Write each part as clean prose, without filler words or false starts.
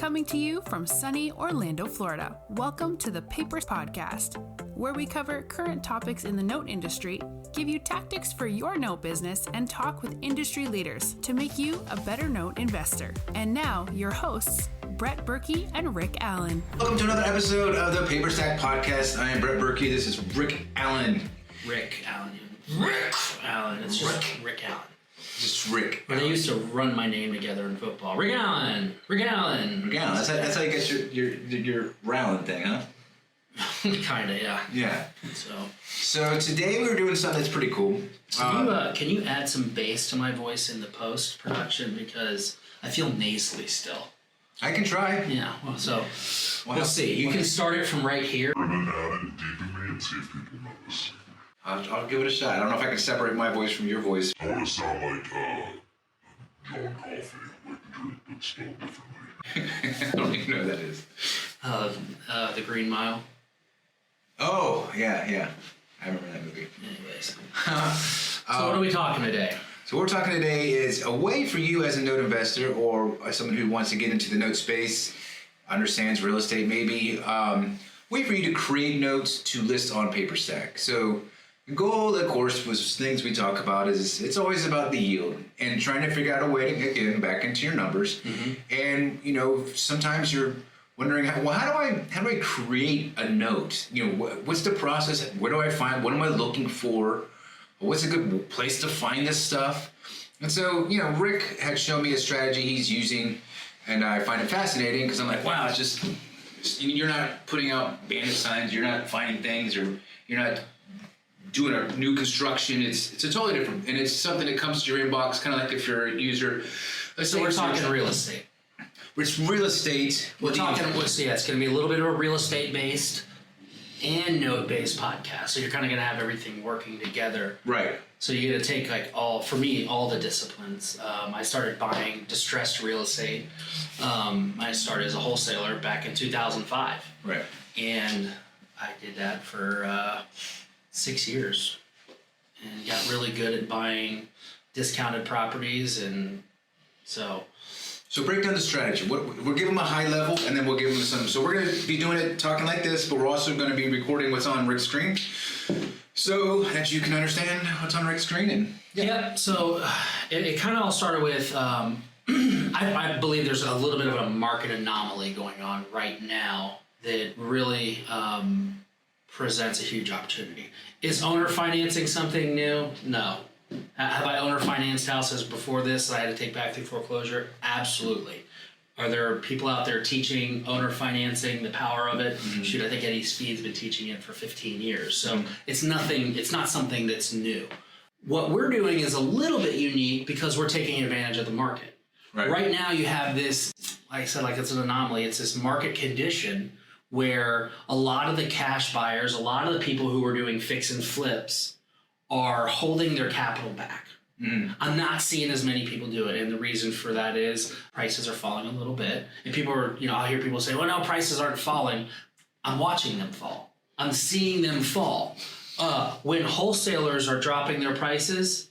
Coming to you from sunny Orlando, Florida, welcome to the Papers Podcast, where we cover current topics in the note industry, give you tactics for your note business, and talk with industry leaders to make you a better note investor. And now, your hosts, Brett Berkey and Rick Allen. Welcome to another episode of the Paperstac Podcast. I am Brett Berkey. This is Rick Allen. Rick Allen. Rick Allen. It's just Rick Allen. Just Rick. But they used to run my name together in football. Rick Allen. Rick Allen. Rick Allen. That's how you get your Rowland thing, huh? Kinda, yeah. Yeah. So today we're doing something that's pretty cool. Can you add some bass to my voice in the post production, because I feel nasally still. I can try. Yeah. Well, so we'll see. You can start it from right here. And then add it deep in me and see if people notice. I'll give it a shot. I don't know if I can separate my voice from your voice. I want to sound like John Coffey, like the drink, but spelled differently. I don't even know who that is. The Green Mile. Oh, yeah. I remember that movie. Anyways. So what are we talking today? So what we're talking today is a way for you as a note investor or as someone who wants to get into the note space, understands real estate maybe, way for you to create notes to list on Paperstac. So the goal, of course, was things we talk about is it's always about the yield and trying to figure out a way to get back into your numbers. Mm-hmm. And, sometimes you're wondering, how do I create a note? What's the process? Where do I find, what am I looking for? What's a good place to find this stuff? And so, Rick had shown me a strategy he's using, and I find it fascinating because I'm like, wow, it's just, you're not putting out bandit signs, you're not finding things, or you're not doing a new construction. It's a totally different, and it's something that comes to your inbox, kind of like if you're a user. So we're talking real estate. It's real estate. It's going to be a little bit of a real estate based and note-based podcast. So you're kind of going to have everything working together. Right. So you're going to take all the disciplines. I started buying distressed real estate. I started as a wholesaler back in 2005. Right. And I did that for 6 years and got really good at buying discounted properties. And so break down the strategy. We'll give them a high level, and then we'll give them some. So we're going to be doing it, talking like this, but we're also going to be recording what's on Rick's screen, so that you can understand what's on Rick's screen. And yeah. So it kind of all started with, I believe there's a little bit of a market anomaly going on right now that really presents a huge opportunity. Is owner financing something new? No. Have I owner financed houses before this that I had to take back through foreclosure? Absolutely. Are there people out there teaching owner financing, the power of it? Mm-hmm. Shoot, I think Eddie Speed's been teaching it for 15 years. So it's not something that's new. What we're doing is a little bit unique because we're taking advantage of the market. Right now you have this, like I said, like it's an anomaly. It's this market condition where a lot of the cash buyers, a lot of the people who are doing fix and flips are holding their capital back. I'm not seeing as many people do it, and the reason for that is prices are falling a little bit. And people are, I'll hear people say, well, no, prices aren't falling. I'm watching them fall. I'm seeing them fall. When wholesalers are dropping their prices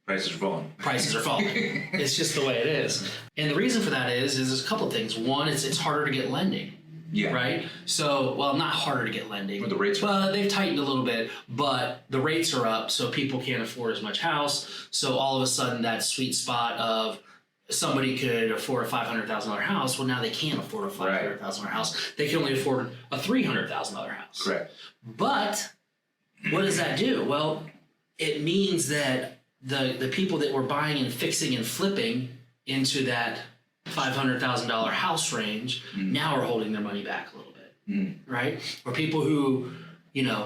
are falling. It's just the way it is. And the reason for that is there's a couple of things. One, it's harder to get lending. Yeah. Right? So, well, not harder to get lending. Or the rates they've tightened a little bit, but the rates are up, so people can't afford as much house. So all of a sudden, that sweet spot of somebody could afford a $500,000 house, well, now they can't afford a $500,000 house. They can only afford a $300,000 house. Correct. But what does that do? Well, it means that the people that were buying and fixing and flipping into that $500,000 house range now are holding their money back a little bit, right? Or people who,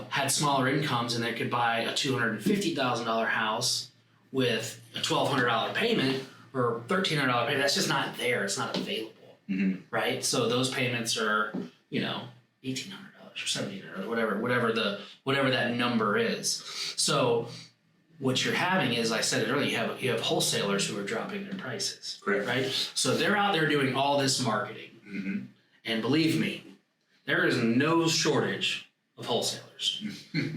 had smaller incomes and they could buy a $250,000 house with a $1,200 payment or $1,300 payment. That's just not there. It's not available, right? So those payments are, $1,800 or $1,700, whatever that number is. So what you're having is, I said it earlier, you have wholesalers who are dropping their prices, right? So they're out there doing all this marketing, and believe me, there is no shortage of wholesalers.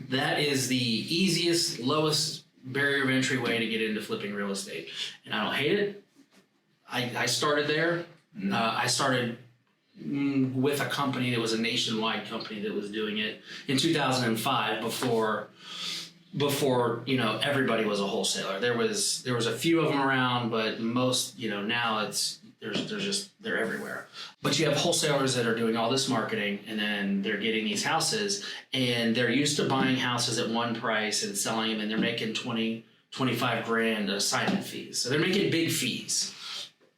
That is the easiest, lowest barrier of entry way to get into flipping real estate, and I don't hate it. I started there. I started with a company that was a nationwide company that was doing it in 2005 before everybody was a wholesaler. There was a few of them around, but most now they're everywhere. But you have wholesalers that are doing all this marketing, and then they're getting these houses, and they're used to buying houses at one price and selling them, and they're making 25 grand assignment fees. So they're making big fees.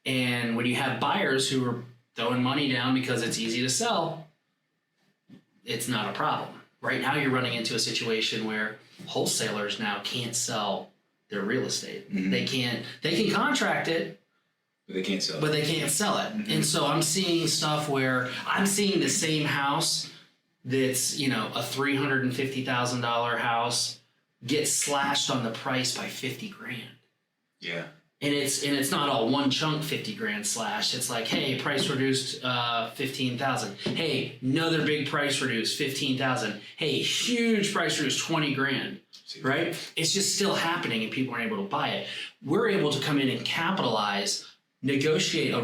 And when you have buyers who are throwing money down because it's easy to sell, it's not a problem. Right now you're running into a situation where wholesalers now can't sell their real estate. Mm-hmm. They can contract it, but they can't sell it. Mm-hmm. And so I'm seeing stuff where I'm seeing the same house that's, a $350,000 house get slashed on the price by 50 grand. Yeah. And it's not all one chunk 50 grand slash. It's like, hey, price reduced 15,000. Hey, another big price reduced 15,000. Hey, huge price reduced 20 grand. Right? It's just still happening, and people aren't able to buy it. We're able to come in and capitalize, negotiate a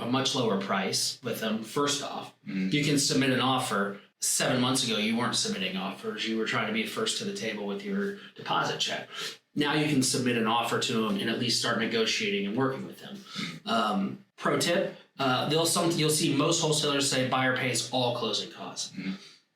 much lower price with them. First off, you can submit an offer. 7 months ago, you weren't submitting offers. You were trying to be first to the table with your deposit check. Now you can submit an offer to them and at least start negotiating and working with them. Pro tip, you'll see most wholesalers say buyer pays all closing costs,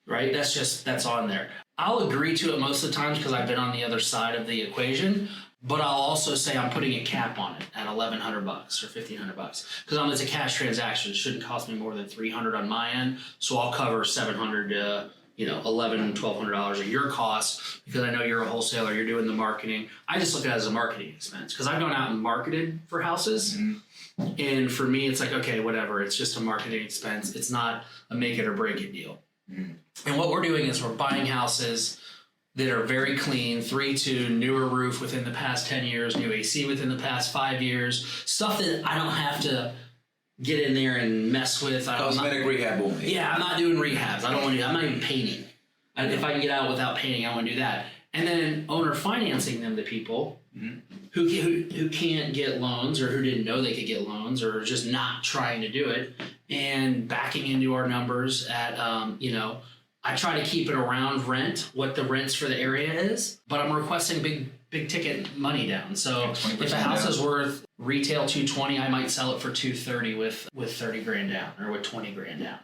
right? That's on there. I'll agree to it most of the times because I've been on the other side of the equation, but I'll also say I'm putting a cap on it at $1,100 or $1,500 because it's a cash transaction. It shouldn't cost me more than $300 on my end, so I'll cover $700 to $1,100, $1,200 of your costs because I know you're a wholesaler, you're doing the marketing. I just look at it as a marketing expense because I've gone out and marketed for houses. And for me, it's like, okay, whatever. It's just a marketing expense. It's not a make it or break it deal. And what we're doing is we're buying houses that are very clean, 3-2, newer roof within the past 10 years, new AC within the past 5 years, stuff that I don't have to get in there and mess with. Cosmetic rehab only. Yeah, I'm not doing rehabs. I don't want to I'm not even painting. If I can get out without painting, I want to do that. And then owner financing them to people who can't get loans or who didn't know they could get loans or just not trying to do it and backing into our numbers at, I try to keep it around rent, what the rents for the area is, but I'm requesting big ticket money down. So if a house is worth retail $220, I might sell it for $230 with 30 grand down or with 20 grand down.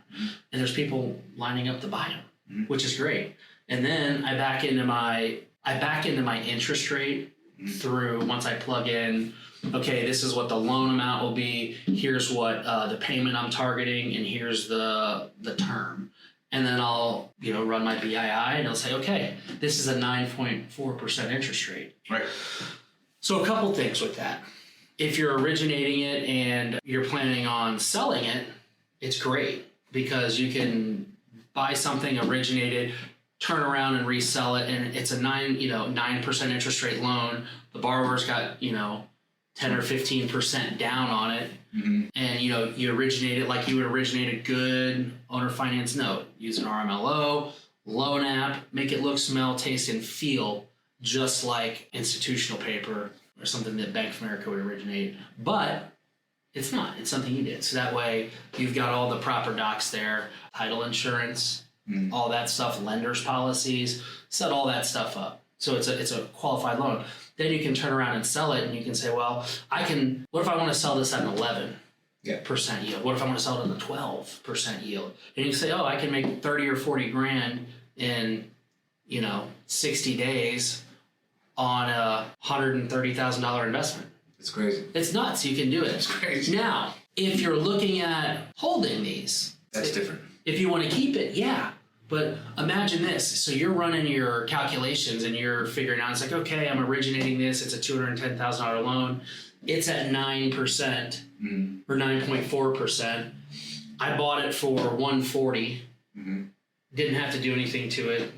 And there's people lining up to buy them, which is great. And then I back into my interest rate through once I plug in, okay, this is what the loan amount will be. Here's what the payment I'm targeting, and here's the term. And then I'll, run my BII and it'll say, okay, this is a 9.4% interest rate. Right. So a couple things with that. If you're originating it and you're planning on selling it, it's great because you can buy something originated, turn around and resell it, and it's a 9% interest rate loan. The borrower's got, 10 or 15% down on it. And, you originate it like you would originate a good owner finance note. Use an RMLO, loan app, make it look, smell, taste, and feel just like institutional paper or something that Bank of America would originate. But it's not. It's something you did. So that way you've got all the proper docs there, title insurance, all that stuff, lender's policies, set all that stuff up. So it's a qualified loan. Then you can turn around and sell it, and you can say, well, what if I want to sell this at an 11% yield? What if I want to sell it at a 12% yield? And you say, oh, I can make 30 or 40 grand in, 60 days on a $130,000 investment. It's crazy. It's nuts. You can do it. It's crazy. Now, if you're looking at holding these. That's different. If you want to keep it, yeah. But imagine this. So you're running your calculations and you're figuring out, it's like, okay, I'm originating this. It's a $210,000 loan. It's at 9% or 9.4%. I bought it for $140. Didn't have to do anything to it,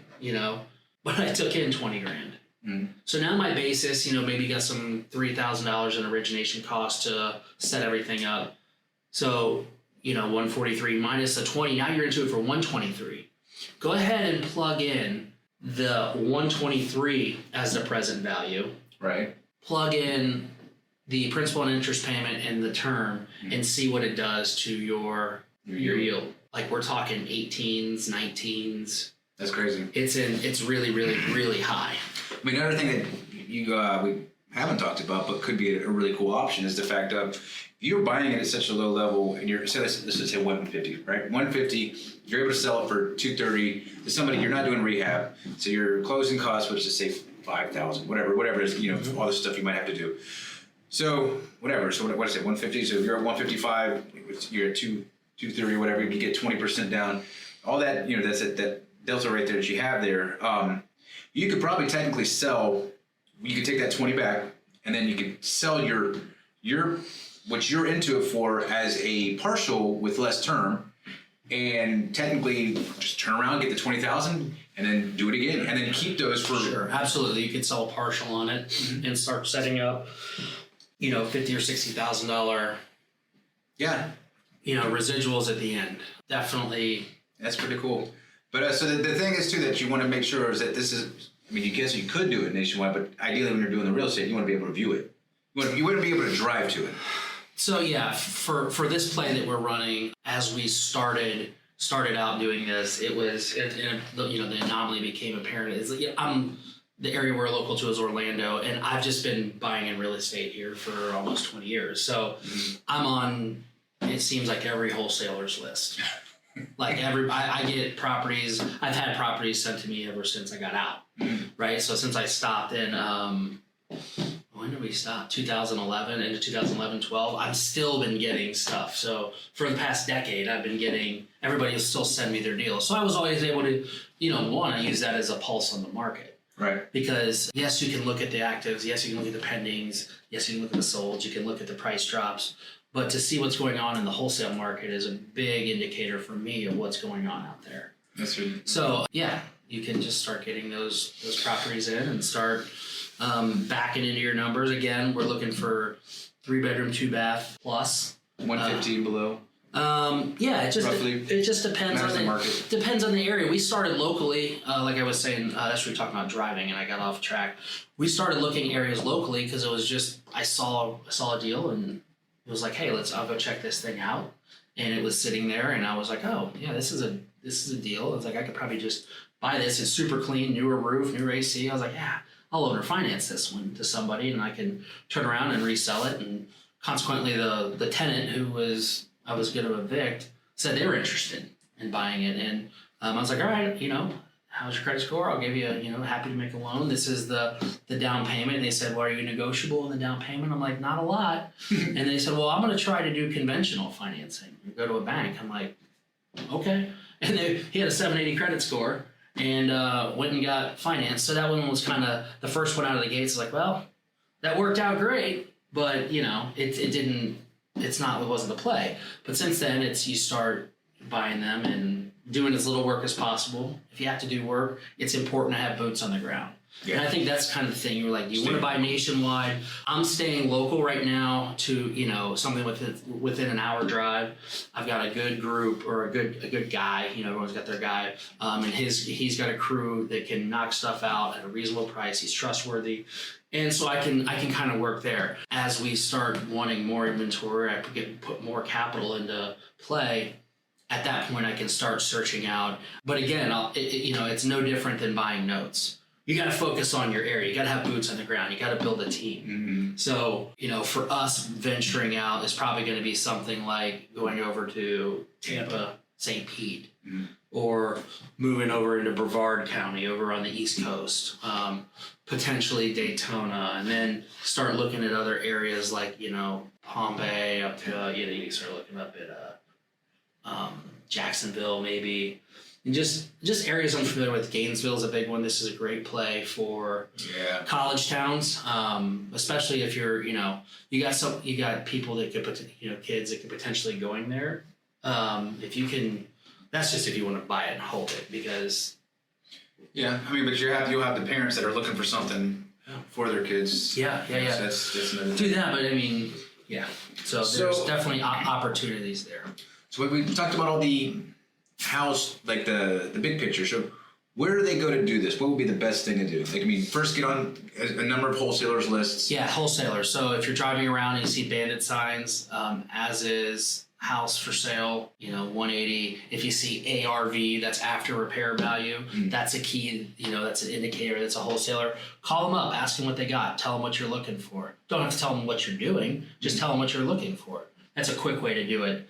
but I took in 20 grand. So now my basis, maybe got some $3,000 in origination cost to set everything up. So, 143 minus the 20, now you're into it for 123. Go ahead and plug in the 123 as the present value. Right. Plug in the principal and interest payment and the term and see what it does to your your yield. Like we're talking 18s, 19s. That's crazy. It's really, really, really high. I mean, another thing that we haven't talked about, but could be a really cool option, is the fact of if you're buying it at such a low level, and let's just say 150, right? 150, you're able to sell it for 230 to somebody. You're not doing rehab, so your closing costs, which is say 5,000, whatever is all the stuff you might have to do. So whatever. So what is it? 150. So if you're at 155, you're at 230, whatever. You get 20% down. All that that's that delta right there that you have there. You could probably technically sell. You could take that 20 back, and then you could sell your what you're into it for as a partial with less term, and technically just turn around, get the 20,000, and then do it again, and then keep those for. Sure, absolutely. You could sell a partial on it and start setting up, $50,000 or $60,000. Yeah. Residuals at the end. Definitely. That's pretty cool. But so the thing is too that you want to make sure is that this is. I mean, you guess you could do it nationwide, but ideally when you're doing the real estate, you want to be able to view it. You want to be able to drive to it. So yeah, for this play that we're running, as we started out doing this, it was the anomaly became apparent. It's the area we're local to is Orlando, and I've just been buying in real estate here for almost 20 years. So I'm on. It seems like every wholesaler's list. Like I get properties. I've had properties sent to me ever since I got out. Right. So since I stopped in, when did we stop? 2011 into 2011, 12. I've still been getting stuff. So for the past decade, I've been getting. Everybody will still send me their deals. So I was always able to, want to use that as a pulse on the market. Right. Because yes, you can look at the actives. Yes, you can look at the pendings. Yes, you can look at the solds. You can look at the price drops. But to see what's going on in the wholesale market is a big indicator for me of what's going on out there. That's right. So yeah, you can just start getting those properties in and start backing into your numbers. Again, we're looking for 3-bedroom, 2-bath plus. 150 below. Yeah, it just depends on the market. Depends on the area. We started locally, like I was saying. That's what we were talking about driving, and I got off track. We started looking areas locally because it was just I saw a deal and. It was like, hey, I'll go check this thing out. And it was sitting there and I was like, oh yeah, this is a deal. I was like, I could probably just buy this. It's super clean, newer roof, newer AC. I was like, yeah, I'll owner finance this one to somebody and I can turn around and resell it. And consequently the tenant who I was going to evict said they were interested in buying it. And I was like, all right, how's your credit score? I'll give you, happy to make a loan. This is the down payment. And they said, well, are you negotiable in the down payment? I'm like, not a lot. And they said, well, I'm going to try to do conventional financing. Go to a bank. I'm like, okay. And he had a 780 credit score and went and got financed. So that one was kind of the first one out of the gates. Like, well, that worked out great, but it wasn't the play. But since then, you start buying them and doing as little work as possible. If you have to do work, it's important to have boots on the ground. Yeah. And I think that's kind of the thing. You're like, you want to buy nationwide. I'm staying local right now to, something within an hour drive. I've got a good group or a good guy, everyone's got their guy. And he's got a crew that can knock stuff out at a reasonable price. He's trustworthy. And so I can kind of work there. As we start wanting more inventory, I put more capital into play. At that point, I can start searching out. But again, it's no different than buying notes. You got to focus on your area. You got to have boots on the ground. You got to build a team. Mm-hmm. So, for us, venturing out is probably going to be something like going over to Tampa, St. Pete, or moving over into Brevard County over on the East Coast, potentially Daytona, and then start looking at other areas like, Palm Bay up to, you can start looking up at Jacksonville maybe, and just areas I'm familiar with. Gainesville is a big one. This is a great play for college towns, especially if you're you got people that could kids that could potentially going there. If you can, that's just if you want to buy it and hold it because. Yeah, I mean, but you'll have the parents that are looking for something for their kids. Yeah. So that's another do that, but I mean, yeah. So there's definitely opportunities there. So we talked about all the house, like the big picture. So Where do they go to do this? What would be the best thing to do? Like, I mean, first get on a number of wholesalers lists. Yeah, wholesalers. So if you're driving around and you see bandit signs, as is house for sale, 180. If you see ARV, that's after repair value. That's a key, that's an indicator. That's a wholesaler. Call them up, ask them what they got. Tell them what you're looking for. Don't have to tell them what you're doing. Just tell them what you're looking for. That's a quick way to do it.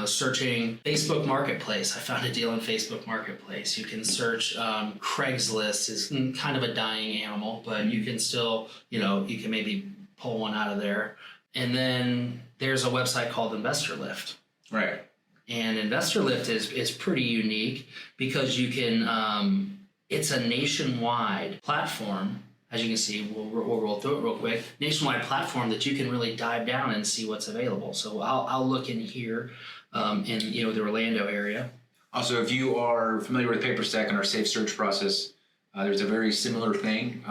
Searching Facebook Marketplace. I found a deal in Facebook Marketplace. You can search Craigslist is kind of a dying animal, but you can still, you can maybe pull one out of there. And then there's a website called Investor Lift. Right. And Investor Lift is pretty unique because you can, it's a nationwide platform. As you can see, we'll roll through it real quick. Nationwide platform that you can really dive down and see what's available. So I'll look in here in the Orlando area. Also, if you are familiar with Paperstac and our safe search process, there's a very similar thing.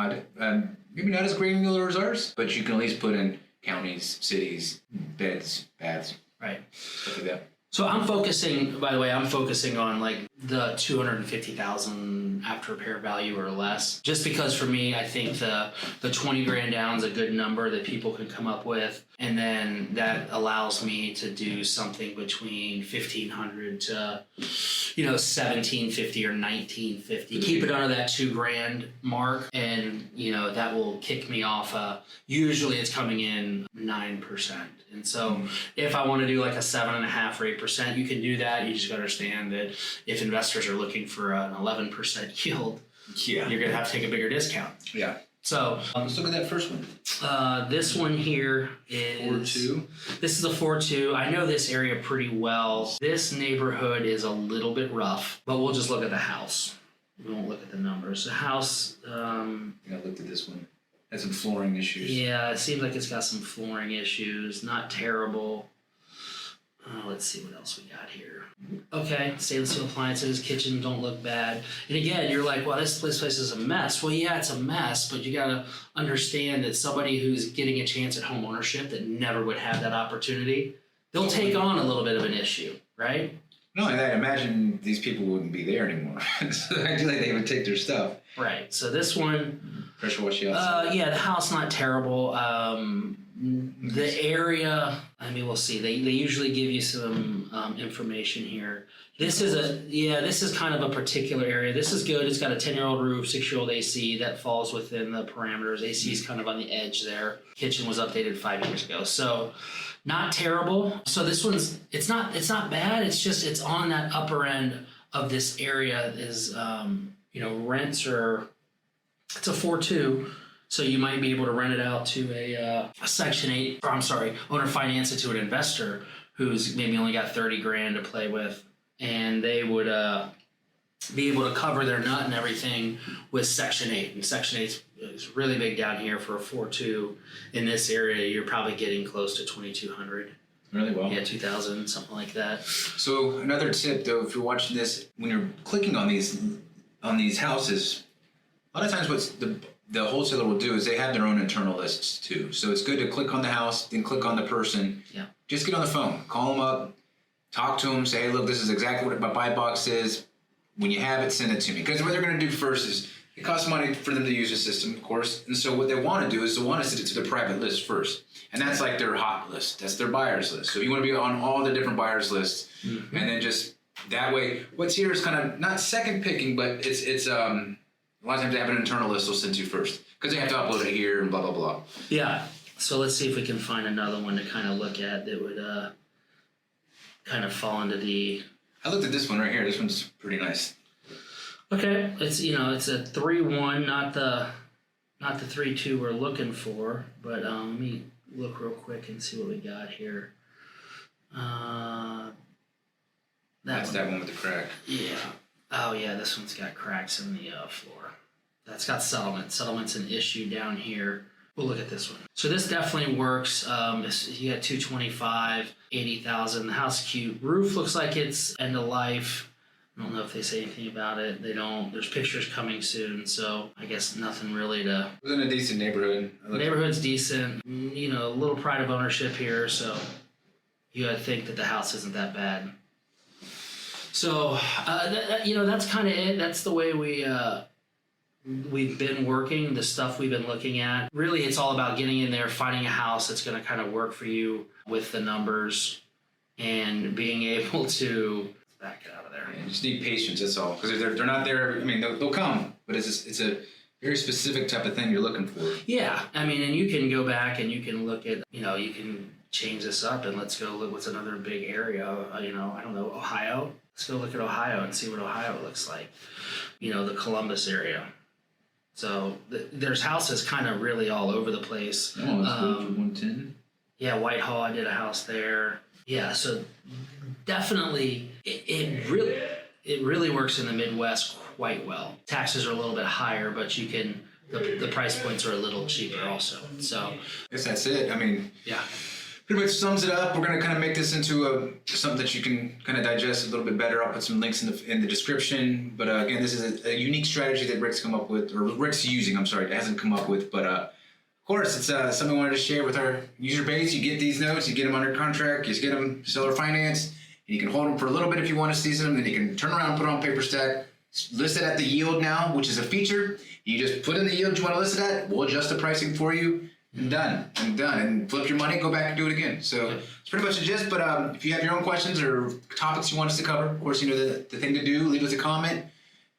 Maybe not as granular as ours, but you can at least put in counties, cities, beds, baths, right, stuff like that. So I'm focusing on like the 250,000 after repair value or less, just because for me, I think the 20 grand down is a good number that people can come up with. And then that allows me to do something between 1,500 to, 1,750 or 1,950. Keep it under that 2 grand mark. And, that will kick me off. Usually it's coming in 9%. And so if I want to do like a 7.5% or 8%, you can do that. You just got to understand that if investors are looking for an 11% yield, you're going to have to take a bigger discount. Yeah. So let's look at that first one. This one here is 4.2. This is a 4.2. I know this area pretty well. This neighborhood is a little bit rough, but we'll just look at the house. We won't look at the numbers. The house. I looked at this one. Has some flooring issues. Yeah, it seems like it's got some flooring issues. Not terrible. Let's see what else we got here. Okay, stainless steel appliances, kitchen don't look bad. And again, you're like, well, this place is a mess. Well, yeah, it's a mess, but you got to understand that somebody who's getting a chance at home ownership that never would have that opportunity, they'll take on a little bit of an issue, right? No, and I imagine these people wouldn't be there anymore. So I feel like they would take their stuff. Right. So this one. Pressure wash the outside. Yeah, the house not terrible. The area, we'll see. They usually give you some information here. This is kind of a particular area. This is good. It's got a 10-year-old roof, 6-year-old AC that falls within the parameters. AC is kind of on the edge there. Kitchen was updated 5 years ago, so not terrible. So this one's it's not bad. It's just it's on that upper end of this area. Is rents are. It's a 4.2. So you might be able to rent it out to a Section 8, owner finance it to an investor who's maybe only got 30 grand to play with, and they would be able to cover their nut and everything with Section 8. And Section 8 is really big down here for a 4.2. In this area, you're probably getting close to 2,200. Really well. Yeah, 2,000, something like that. So another tip, though, if you're watching this, when you're clicking on these houses, a lot of times what the wholesaler will do is they have their own internal lists too. So it's good to click on the house, then click on the person. Yeah. Just get on the phone, call them up, talk to them, say, hey, look, this is exactly what my buy box is. When you have it, send it to me. Because what they're going to do first is it costs money for them to use the system, of course. And so what they want to do is they want to send it to the private list first. And that's like their hot list. That's their buyers list. So you want to be on all the different buyers lists. Mm-hmm. And then just that way, what's here is kind of not second picking, but it's a lot of times they have an internal list they'll send to you first because they have to upload it here and blah, blah, blah. Yeah. So let's see if we can find another one to kind of look at that would kind of fall into the... I looked at this one right here. This one's pretty nice. Okay. It's, it's a 3.1, not the 3.2 we're looking for, but let me look real quick and see what we got here. That's that one with the crack. Yeah. Oh, yeah, this one's got cracks in the floor. That's got settlement. Settlement's an issue down here. We'll look at this one. So this definitely works. You got 225, 80,000. The house cute. Roof looks like it's end of life. I don't know if they say anything about it. They don't. There's pictures coming soon, so I guess nothing really to... It was in a decent neighborhood. The neighborhood's decent. A little pride of ownership here, so you gotta think that the house isn't that bad. So, that's kind of it. That's the way we've been working, the stuff we've been looking at. Really, it's all about getting in there, finding a house that's going to kind of work for you with the numbers and being able to back it out of there. Yeah, you just need patience, that's all. Because they're not there, I mean, they'll come, but it's a very specific type of thing you're looking for. Yeah, I mean, and you can go back and you can look at, you can change this up and let's go look what's another big area, I don't know, Ohio. Let's go look at Ohio and see what Ohio looks like. The Columbus area. So there's houses kind of really all over the place. Oh, that's good for 110. Yeah, Whitehall, I did a house there. Yeah, so definitely it really works in the Midwest quite well. Taxes are a little bit higher, but you can the price points are a little cheaper also. So I guess that's it. I mean, yeah. Pretty much sums it up. We're going to kind of make this into something that you can kind of digest a little bit better. I'll put some links in the description. But again, this is a unique strategy that Rick's come up with, or Rick's using, I'm sorry, it hasn't come up with. But of course, it's something we wanted to share with our user base. You get these notes, you get them under contract, you get them seller finance, and you can hold them for a little bit if you want to season them. Then you can turn around and put it on Paperstac, list it at the yield now, which is a feature. You just put in the yield you want to list it at, we'll adjust the pricing for you. And done. And flip your money, go back and do it again. So it's pretty much a gist. But if you have your own questions or topics you want us to cover, of course, the thing to do, leave us a comment.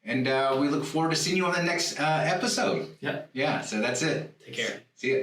And we look forward to seeing you on the next episode. Yep. Yeah, so that's it. Take care. See ya.